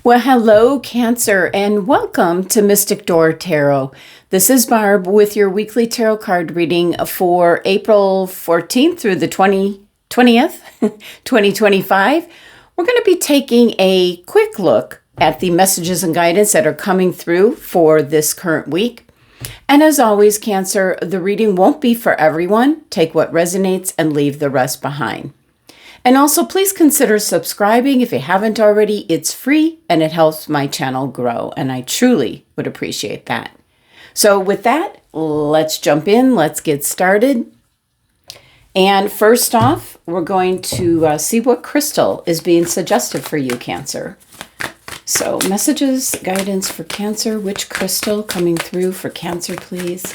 Well, hello, Cancer, and welcome to Mystic Door Tarot. This is Barb with your weekly tarot card reading for April 14th through the 20th, 2025. We're going to be taking a quick look at the messages and guidance that are coming through for this current week. And as always, Cancer, the reading won't be for everyone. Take what resonates and leave the rest behind. And also, please consider subscribing if you haven't already. It's free and it helps my channel grow, and I truly would appreciate that. So with that, let's jump in. Let's get started. And first off, we're going to see what crystal is being suggested for you, Cancer. So messages, guidance for Cancer. Which crystal coming through for Cancer, please?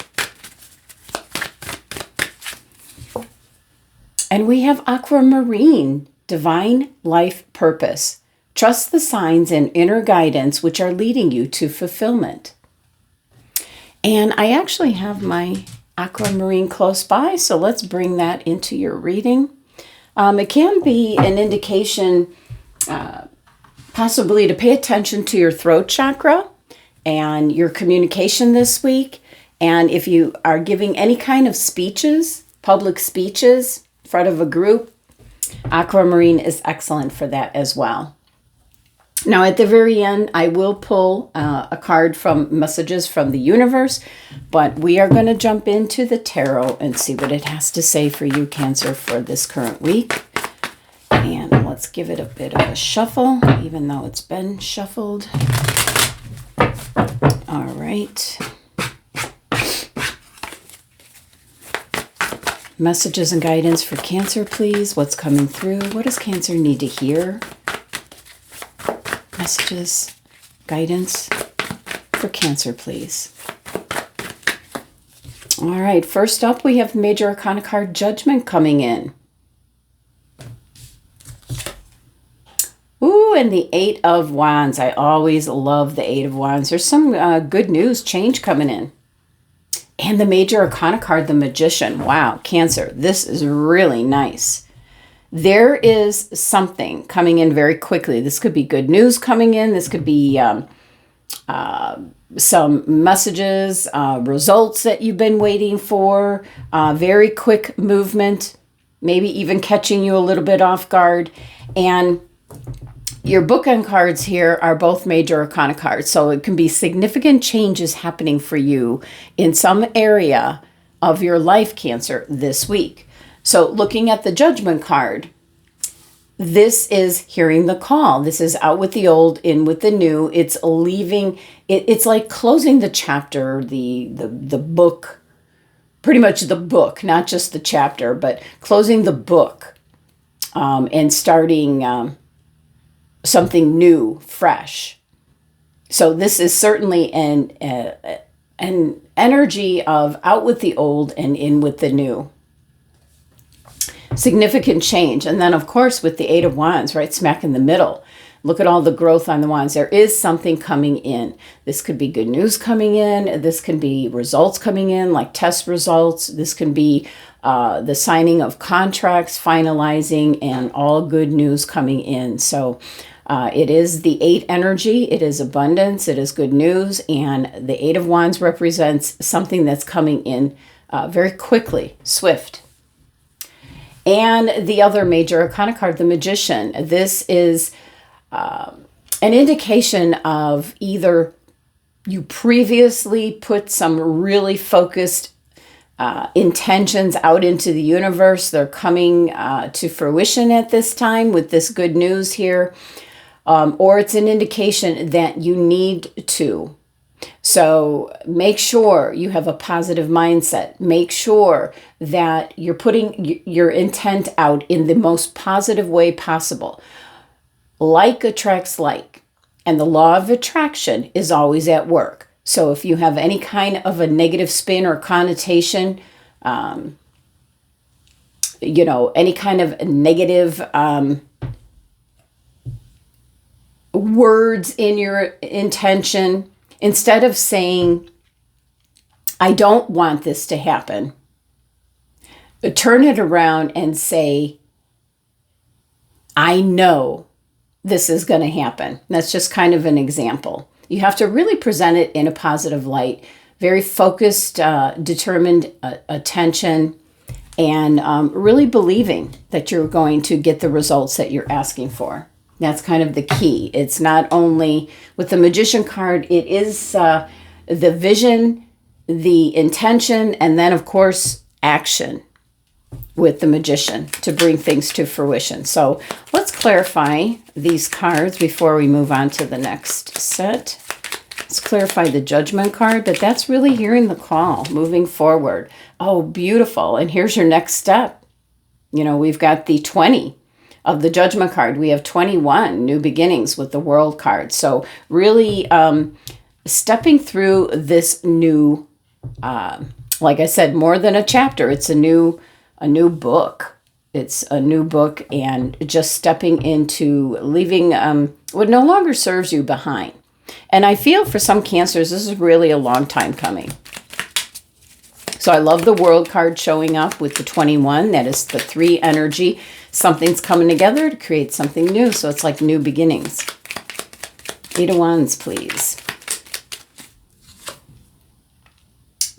And we have aquamarine, divine life purpose. Trust the signs and inner guidance which are leading you to fulfillment. And I actually have my aquamarine close by, so let's bring that into your reading. It can be an indication possibly to pay attention to your throat chakra and your communication this week. And if you are giving any kind of speeches, public speeches, front of a group, aquamarine is excellent for that as well. Now at the very end, I will pull a card from messages from the universe, but we are going to jump into the tarot and see what it has to say for you, Cancer, for this current week. And let's give it a bit of a shuffle, even though it's been shuffled. All right. Messages and guidance for Cancer, please. What's coming through? What does Cancer need to hear? Messages, guidance for Cancer, please. All right, first up, we have Major Arcana card Judgment coming in. Ooh, and the Eight of Wands. I always love the Eight of Wands. There's some good news, change coming in. And the Major Arcana card, the Magician. Wow, Cancer, this is really nice. There is something coming in very quickly. This could be good news coming in. This could be some messages, results that you've been waiting for, very quick movement, maybe even catching you a little bit off guard. And your bookend cards here are both Major Arcana cards, so it can be significant changes happening for you in some area of your life, Cancer, this week. So looking at the Judgment card, this is hearing the call. This is out with the old, in with the new. It's leaving. It's like closing the chapter, the book, pretty much the book, not just the chapter, but closing the book and starting something new, fresh. So this is certainly an energy of out with the old and in with the new. Significant change. And then, of course, with the Eight of Wands, right smack in the middle. Look at all the growth on the wands. There is something coming in. This could be good news coming in. This can be results coming in, like test results. This can be the signing of contracts, finalizing, and all good news coming in. So it is the Eight energy. It is abundance. It is good news. And the Eight of Wands represents something that's coming in very quickly, swift. And the other Major Arcana card, the Magician. This is an indication of either you previously put some really focused intentions out into the universe. They're coming to fruition at this time with this good news here. Or it's an indication that you need to. So make sure you have a positive mindset. Make sure that you're putting your intent out in the most positive way possible. Like attracts like, and the law of attraction is always at work. So if you have any kind of a negative spin or connotation, any kind of negative words in your intention, instead of saying, I don't want this to happen, turn it around and say, I know this is going to happen. That's just kind of an example. You have to really present it in a positive light, very focused, determined attention, and really believing that you're going to get the results that you're asking for. That's kind of the key. It's not only with the Magician card, it is the vision, the intention, and then, of course, action with the Magician to bring things to fruition. So let's clarify these cards before we move on to the next set. Let's clarify the Judgment card, but that's really hearing the call, moving forward. Oh, beautiful. And here's your next step. You know, we've got the 20 of the Judgment card. We have 21, new beginnings with the World card. So really stepping through this new, like I said, more than a chapter. It's a new book. It's a new book, and just stepping into leaving what no longer serves you behind. And I feel for some Cancers, this is really a long time coming. So I love the World card showing up with the 21. That is the 3 energy. Something's coming together to create something new. So it's like new beginnings. 8 of Wands, please.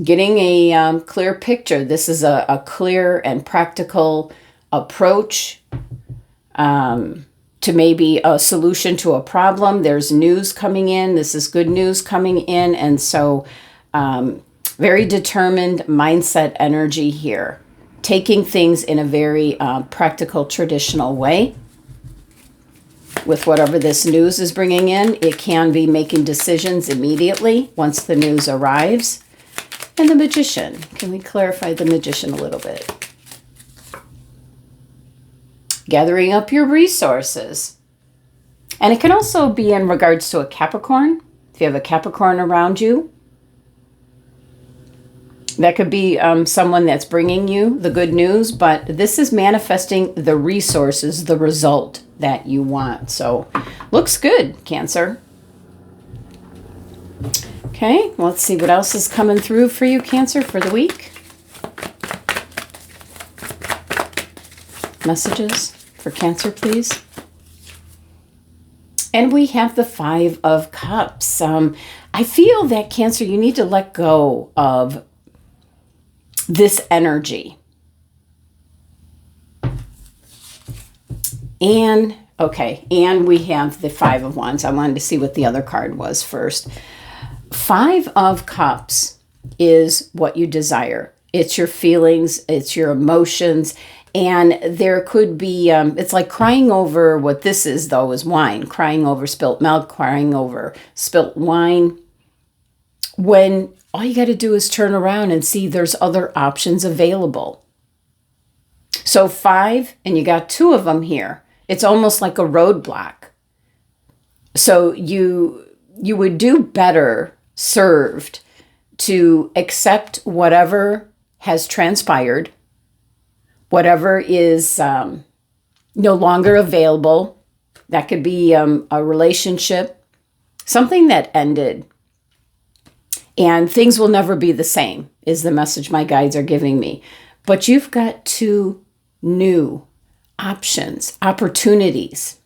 Getting a clear picture. This is a clear and practical approach to maybe a solution to a problem. There's news coming in. This is good news coming in. And so very determined mindset energy here. Taking things in a very practical, traditional way. With whatever this news is bringing in, it can be making decisions immediately once the news arrives. And the Magician. Can we clarify the Magician a little bit? Gathering up your resources. And it can also be in regards to a Capricorn. If you have a Capricorn around you, that could be someone that's bringing you the good news, but this is manifesting the resources, the result that you want. So looks good, Cancer. Okay, let's see what else is coming through for you, Cancer, for the week. Messages for Cancer, please. And we have the 5 of Cups. I feel that, Cancer, you need to let go of this energy. And, okay, and we have the 5 of Wands. I wanted to see what the other card was first. 5 of Cups is what you desire. It's your feelings, it's your emotions, and there could be, it's like crying over, what this is though is wine, crying over spilt milk, crying over spilt wine, when all you got to do is turn around and see there's other options available. So 5, and you got 2 of them here. It's almost like a roadblock. So you would do better served to accept whatever has transpired, whatever is no longer available. That could be a relationship, something that ended, and things will never be the same, is the message my guides are giving me. But you've got 2 new options, opportunities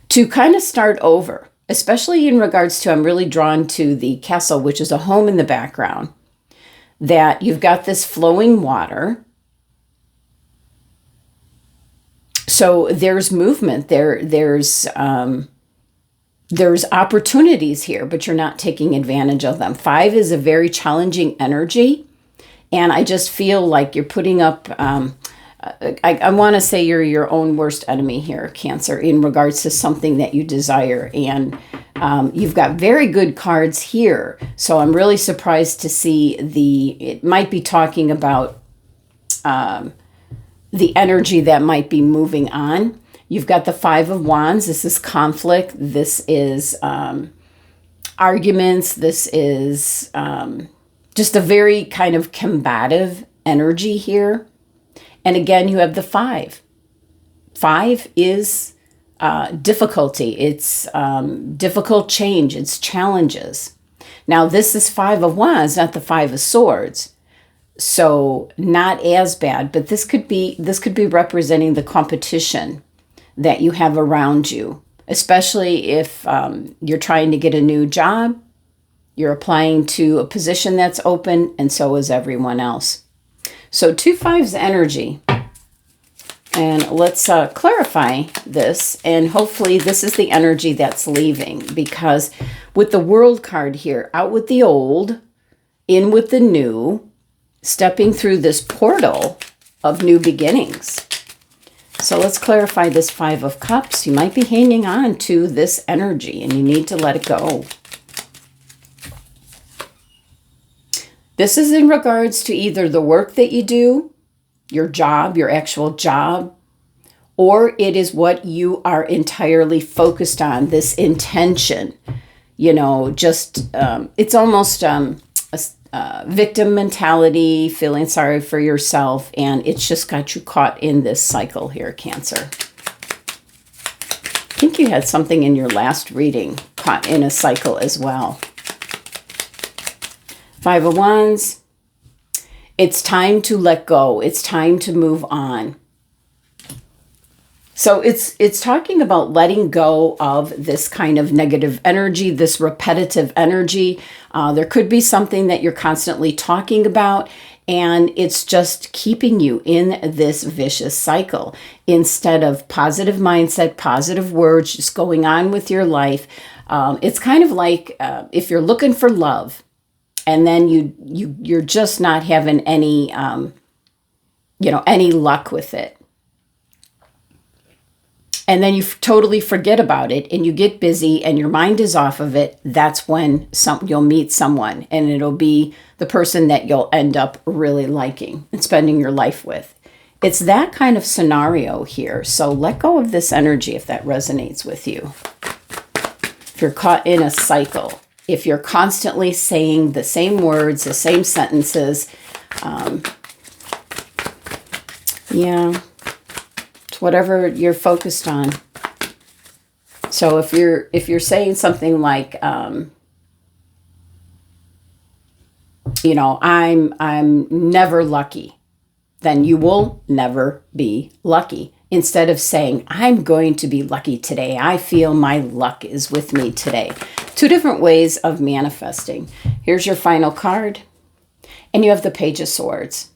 to kind of start over. Especially in regards to, I'm really drawn to the castle, which is a home in the background, that you've got this flowing water. So there's movement, there's opportunities here, but you're not taking advantage of them. 5 is a very challenging energy, and I just feel like you're putting up, I want to say you're your own worst enemy here, Cancer, in regards to something that you desire. And you've got very good cards here. So I'm really surprised to see it might be talking about the energy that might be moving on. You've got the 5 of Wands. This is conflict. This is arguments. This is just a very kind of combative energy here. And again, you have the 5. 5 is difficulty. It's difficult change. It's challenges. Now, this is 5 of Wands, not the 5 of Swords. So not as bad, but this could be representing the competition that you have around you, especially if you're trying to get a new job, you're applying to a position that's open, and so is everyone else. So 2-5's energy. And let's clarify this, and hopefully this is the energy that's leaving, because with the World card here, out with the old, in with the new, stepping through this portal of new beginnings. So let's clarify this 5 of Cups. You might be hanging on to this energy and you need to let it go. This is in regards to either the work that you do, your job, your actual job, or it is what you are entirely focused on, this intention. You know, just, it's almost a victim mentality, feeling sorry for yourself, and it's just got you caught in this cycle here, Cancer. I think you had something in your last reading caught in a cycle as well. 5 of Wands. It's time to let go. It's time to move on. So it's talking about letting go of this kind of negative energy, this repetitive energy. There could be something that you're constantly talking about, and it's just keeping you in this vicious cycle. Instead of positive mindset, positive words, just going on with your life. It's kind of like if you're looking for love, and then you're just not having any any luck with it. And then you totally forget about it and you get busy and your mind is off of it. That's when you'll meet someone, and it'll be the person that you'll end up really liking and spending your life with. It's that kind of scenario here. So let go of this energy if that resonates with you. If you're caught in a cycle, if you're constantly saying the same words, the same sentences, whatever you're focused on. So if you're saying something like, I'm never lucky, then you will never be lucky. Instead of saying, I'm going to be lucky today. I feel my luck is with me today. 2 different ways of manifesting. Here's your final card. And you have the Page of Swords.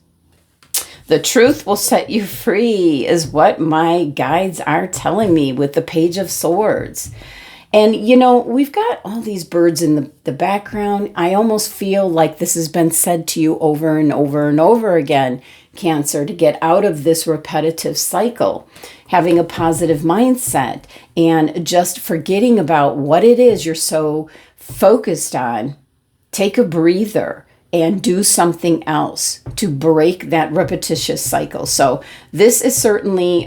The truth will set you free is what my guides are telling me with the Page of Swords. And, we've got all these birds in the background. I almost feel like this has been said to you over and over and over again, Cancer, to get out of this repetitive cycle, having a positive mindset and just forgetting about what it is you're so focused on. Take a breather and do something else to break that repetitious cycle. So this is certainly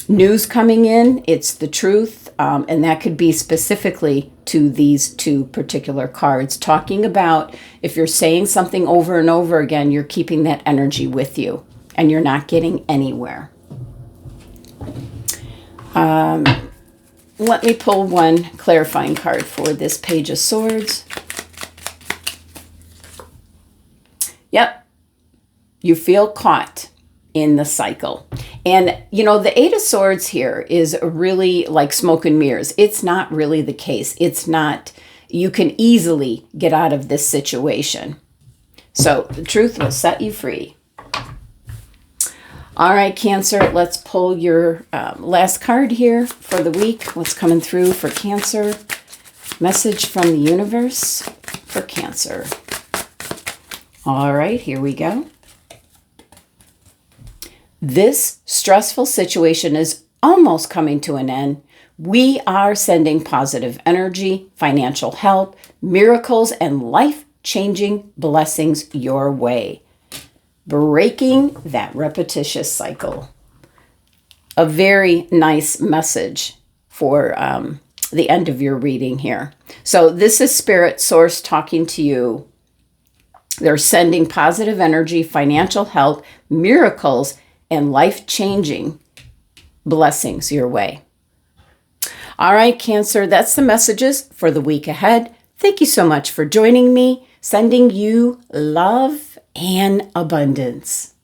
news coming in. It's the truth. And that could be specifically to these 2 particular cards, talking about if you're saying something over and over again, you're keeping that energy with you and you're not getting anywhere. Let me pull one clarifying card for this Page of Swords. Yep, you feel caught in the cycle. And, the 8 of Swords here is really like smoke and mirrors. It's not really the case. It's not, you can easily get out of this situation. So the truth will set you free. All right, Cancer, let's pull your last card here for the week. What's coming through for Cancer? Message from the universe for Cancer. All right, here we go. This stressful situation is almost coming to an end. We are sending positive energy, financial help, miracles, and life-changing blessings your way. Breaking that repetitious cycle. A very nice message for the end of your reading here. So this is Spirit Source talking to you. They're sending positive energy, financial help, miracles, and life-changing blessings your way. All right, Cancer, that's the messages for the week ahead. Thank you so much for joining me. Sending you love and abundance.